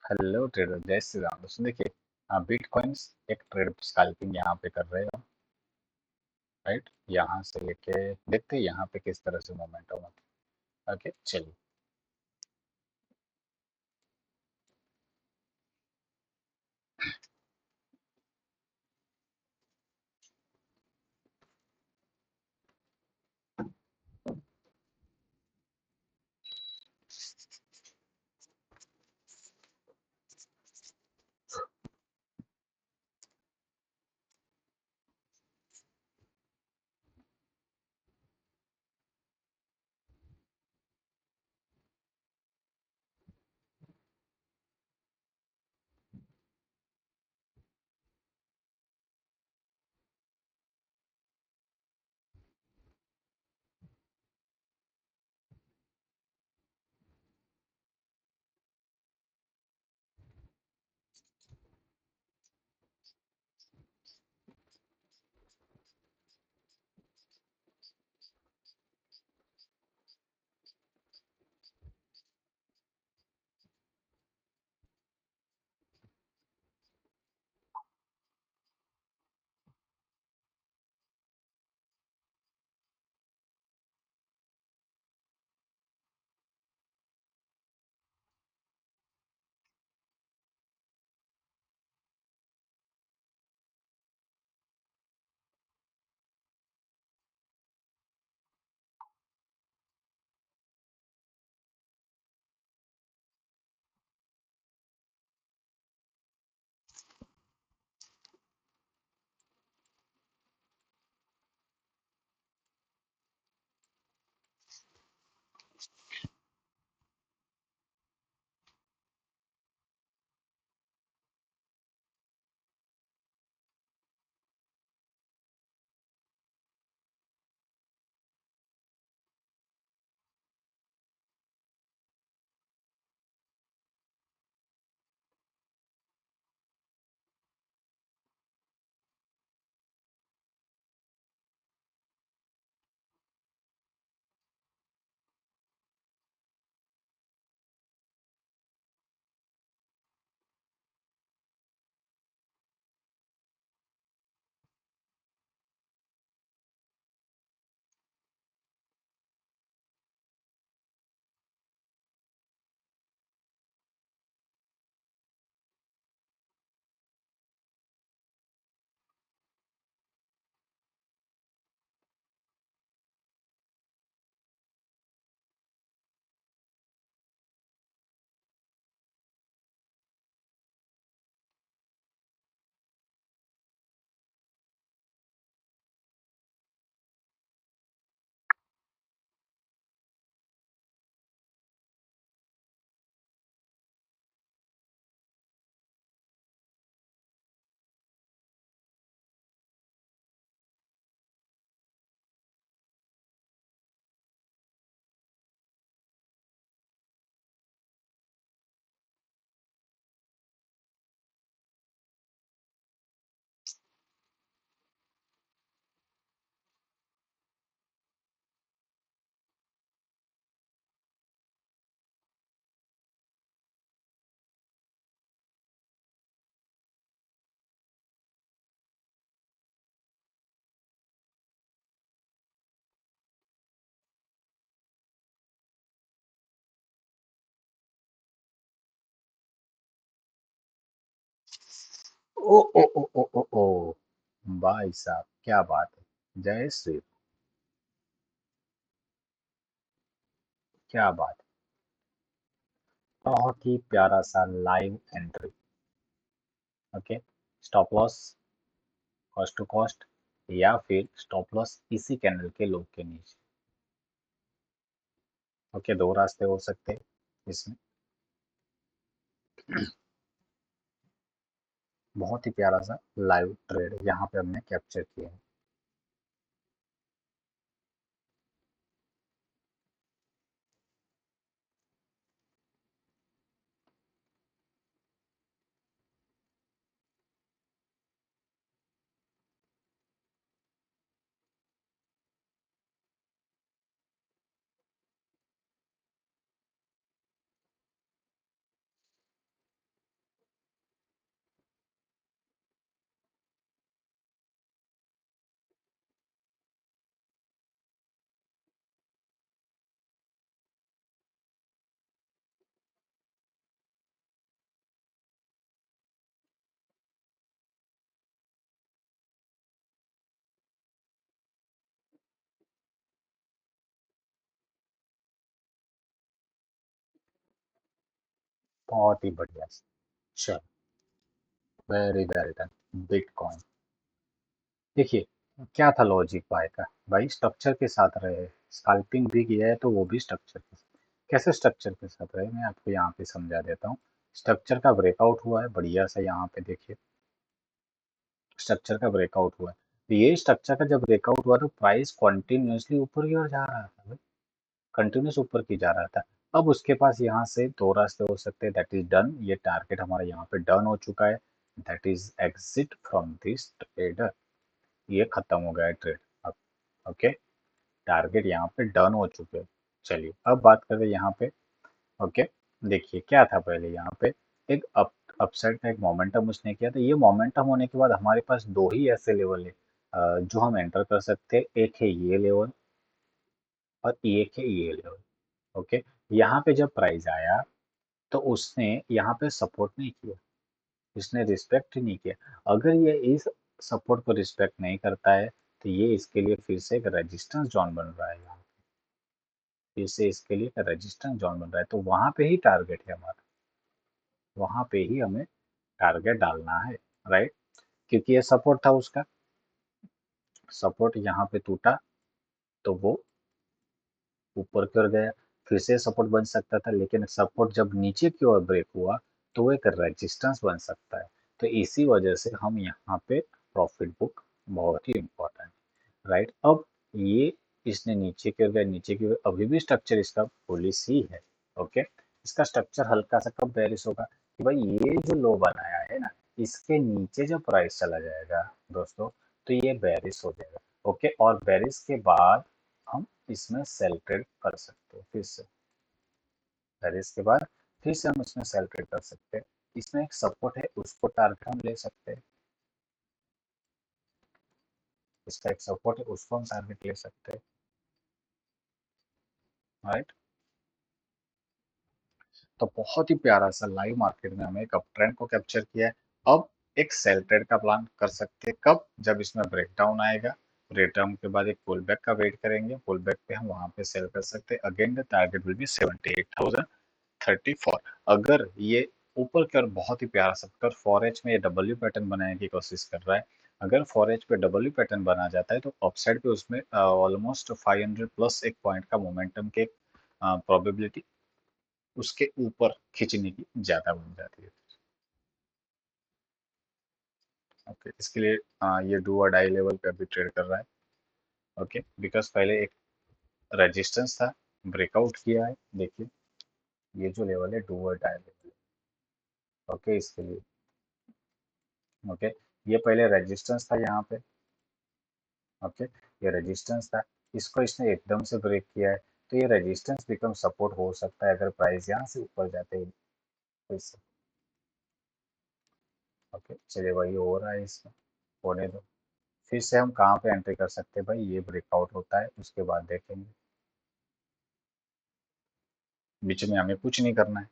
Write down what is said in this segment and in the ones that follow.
Hello trader, जय श्री राम। दोस्तों देखिए, बिटकॉइंस एक ट्रेड स्कैल्पिंग यहाँ पे कर रहे हो। राइट, यहाँ से लेके देखते हैं यहाँ पे किस तरह से मोमेंट होगा। ओके, चलिए। ओ ओ ओ ओ ओ ओ भाई साहब, क्या बात है। जय श्री, क्या बात है। बहुत ही प्यारा सा live entry. Okay, stop loss, cost to cost, या फिर स्टॉप लॉस इसी कैंडल के लो के नीचे। ओके, दो रास्ते हो सकते हैं इसमें। बहुत ही प्यारा सा लाइव ट्रेड यहाँ पे हमने कैप्चर किया है। बहुत ही बढ़िया। चलो, वेरी वेल डन। बिटकॉइन, देखिए क्या था लॉजिक बाय का। भाई स्ट्रक्चर के साथ रहे, स्कैल्पिंग भी किया है तो वो भी स्ट्रक्चर के साथ। कैसे स्ट्रक्चर के साथ रहे, मैं आपको यहाँ पे समझा देता हूँ। स्ट्रक्चर का ब्रेकआउट हुआ है बढ़िया सा, यहाँ पे देखिए स्ट्रक्चर का ब्रेकआउट हुआ है। तो ये स्ट्रक्चर का जब ब्रेकआउट हुआ तो प्राइस कंटिन्यूअसली ऊपर की ओर जा रहा था भाई, कंटिन्यूस ऊपर की जा रहा था। अब उसके पास यहाँ से दो रास्ते हो सकते हैं, दैट इज डन, ये टारगेट हमारा यहाँ पे डन हो चुका है, that is exit from this trader. ये खत्म हो गया है ट्रेड अब। ओके, टारगेट यहाँ पे डन हो चुके हैं। चलिए अब बात करते हैं यहाँ पे। ओके, देखिए क्या था पहले यहाँ पे, एक अपसाइड का एक मोमेंटम उसने किया था। ये मोमेंटम होने के बाद हमारे पास दो ही ऐसे लेवल है जो हम एंटर कर सकते हैं, एक है ये लेवल और एक है ये लेवल। ओके, यहाँ पे जब प्राइस आया तो उसने यहाँ पे सपोर्ट नहीं किया, इसने रिस्पेक्ट ही नहीं किया। अगर ये इस सपोर्ट को रिस्पेक्ट नहीं करता है तो ये इसके लिए फिर से एक रेजिस्टेंस जोन बन रहा है यहाँ, फिर से इसके लिए एक रेजिस्टेंस जोन बन रहा है, तो वहां पे ही टारगेट है हमारा, वहां पे ही हमें टारगेट डालना है, राइट। क्योंकि ये सपोर्ट था उसका, सपोर्ट यहाँ पे टूटा तो वो ऊपर की ओर गया, फिर से सपोर्ट बन सकता था, लेकिन सपोर्ट जब नीचे की ओर ब्रेक हुआ तो वो एक रेजिस्टेंस बन सकता है। तो इसी वजह से हम यहाँ पे प्रॉफिट बुक बहुत ही इम्पोर्टेंट, राइट। अब ये इसने नीचे की ओर गया, नीचे की ओर, अभी भी स्ट्रक्चर इसका पुलिस ही है। ओके, इसका स्ट्रक्चर हल्का सा कब बेरिश होगा कि भाई ये जो लो बनाया है ना, इसके नीचे जब प्राइस चला जाएगा दोस्तों, तो ये बेरिश हो जाएगा। ओके, और बेरिश के बाद हम इसमें सेल ट्रेड कर सकते हैं, फिर से बेरिश के बाद फिर से हम इसमें सेल ट्रेड कर सकते हैं। इसमें एक सपोर्ट है, उसको टारगेट हम ले सकते हैं, इसका एक सपोर्ट है उसको हम टारगेट ले सकते हैं, राइट। तो बहुत ही प्यारा सा लाइव मार्केट में हमें एक अप ट्रेंड को कैप्चर किया है। अब एक सेल ट्रेड का प्लान कर सकते हैं कब, जब इसमें ब्रेकडाउन आएगा, ब्रेकडाउन के बाद एक पुल बैक का वेट करेंगे, पुल बैक पे हम वहां पे सेल कर सकते हैं। Again the target will be 78,034। अगर ये ऊपर की ओर बहुत ही प्यारा सा, अगर 4H में ये डब्ल्यू पैटर्न बनाने की कोशिश कर रहा है, अगर 4H पे डब्ल्यू पैटर्न बना जाता है तो अपसाइड पे उसमें ऑलमोस्ट 500 प्लस एक पॉइंट का मोमेंटम के प्रोबेबिलिटी उसके ऊपर खींचने की ज़्यादा बन जाती है। ओके, इसके लिए ये डू और डाई लेवल पे अभी ट्रेड कर रहा है। ओके, बिकॉज पहले एक रेजिस्टेंस था, ब्रेकआउट किया है, देखिए ये जो लेवल है डू और डाई लेवल। ओके, इसके लिए ओके, ये पहले रेजिस्टेंस था यहाँ पे। ओके, ये रेजिस्टेंस था, इसको इसने एकदम से ब्रेक किया है, तो ये रेजिस्टेंस बिकम सपोर्ट हो सकता है अगर प्राइस यहाँ से ऊपर जाते हैं फिर से। ओके, चलिए वही हो रहा है, इसमें होने दो। फिर से हम कहाँ पे एंट्री कर सकते हैं भाई, ये ब्रेकआउट होता है उसके बाद देखेंगे, बीच में हमें कुछ नहीं करना है।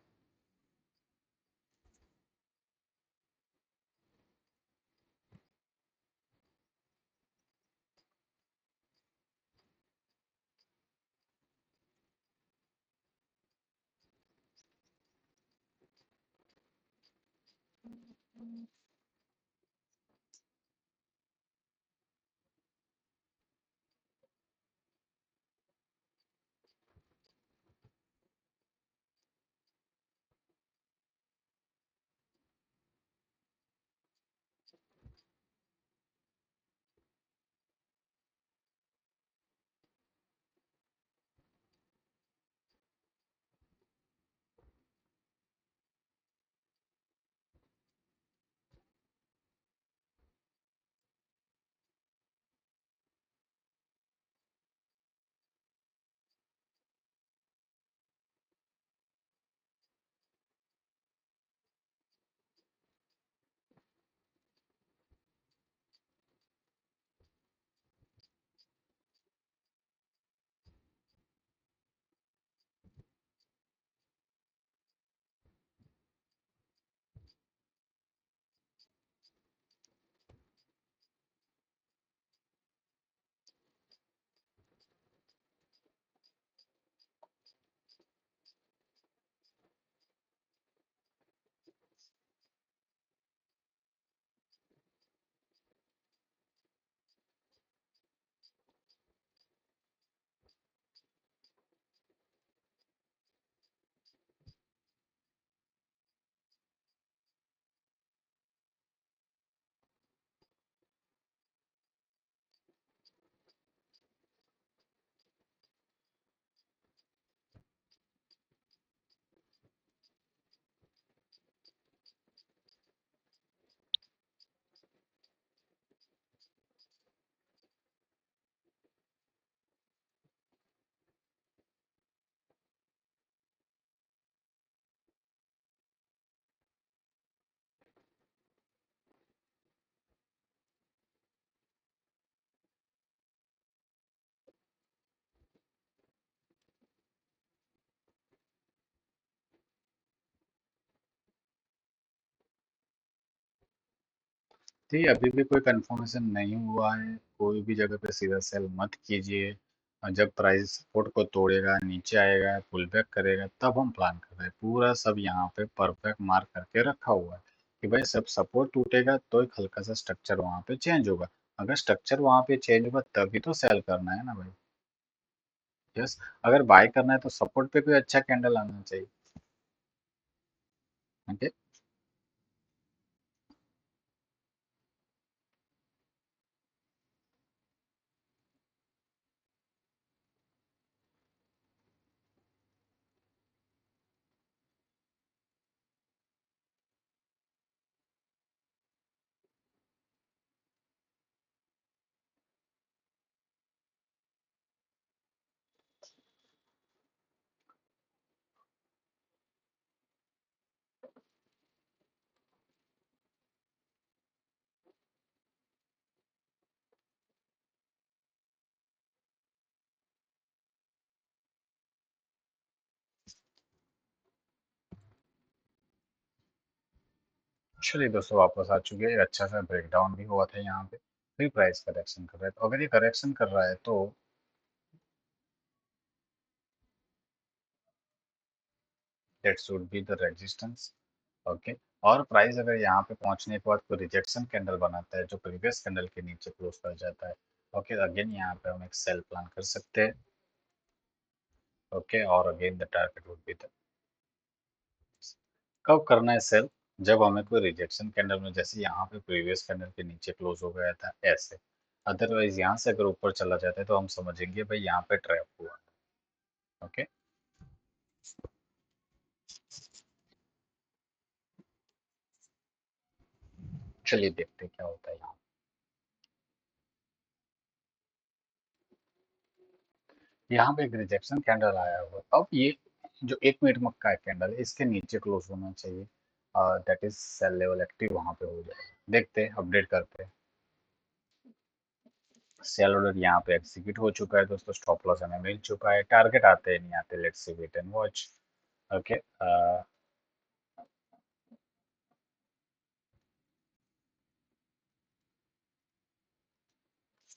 ठीक है, अभी भी कोई कंफर्मेशन नहीं हुआ है, कोई भी जगह पे सीधा सेल मत कीजिए। और जब प्राइस सपोर्ट को तोड़ेगा, नीचे आएगा, पुल बैक करेगा, तब हम प्लान कर रहे हैं। पूरा सब यहाँ पे परफेक्ट मार्क करके रखा हुआ है कि भाई सब सपोर्ट टूटेगा तो एक हल्का सा स्ट्रक्चर वहाँ पे चेंज होगा। अगर स्ट्रक्चर वहाँ पे चेंज होगा तभी तो सेल करना है ना भाई। यस। अगर बाय करना है तो सपोर्ट पे कोई अच्छा कैंडल आना चाहिए। ओके। चलिए दोस्तों, वापस आ चुके हैं। एक अच्छा सा ब्रेकडाउन भी हुआ था यहाँ पे, फिर प्राइस करेक्शन कर रहा है। तो अगर ये करेक्शन कर रहा है तो that should be the resistance. Okay. और प्राइस अगर यहाँ पे पहुंचने के बाद कोई रिजेक्शन कैंडल बनाता है जो प्रीवियस कैंडल के नीचे क्लोज कर जाता है, ओके, अगेन यहाँ पे हम एक सेल प्लान कर सकते हैं। ओके। और again the target would be the, कब करना है सेल? जब हमें कोई रिजेक्शन कैंडल में, जैसे यहाँ पे प्रीवियस कैंडल के नीचे क्लोज हो गया था ऐसे, अदरवाइज यहाँ से अगर ऊपर चला जाता है तो हम समझेंगे भाई यहाँ पे ट्रैप हुआ। ओके। चलिए देखते हैं क्या होता है यहाँ। यहाँ पे एक रिजेक्शन कैंडल आया हुआ। अब ये जो 1 मिनट मक्का है कैंडल, इसके नीचे क्लोज होना चाहिए। That is sell level active वहां पे हो जाएगा। देखते हैं, अपडेट करते हैं। सेल ऑर्डर यहाँ पे एग्जीक्यूट हो चुका है दोस्तों, स्टॉप लॉस हमें मिल चुका है। टारगेट आते हैं नहीं आते, let's see, wait and watch. Okay.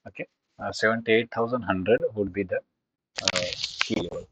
Okay. 78,100 would be the key level.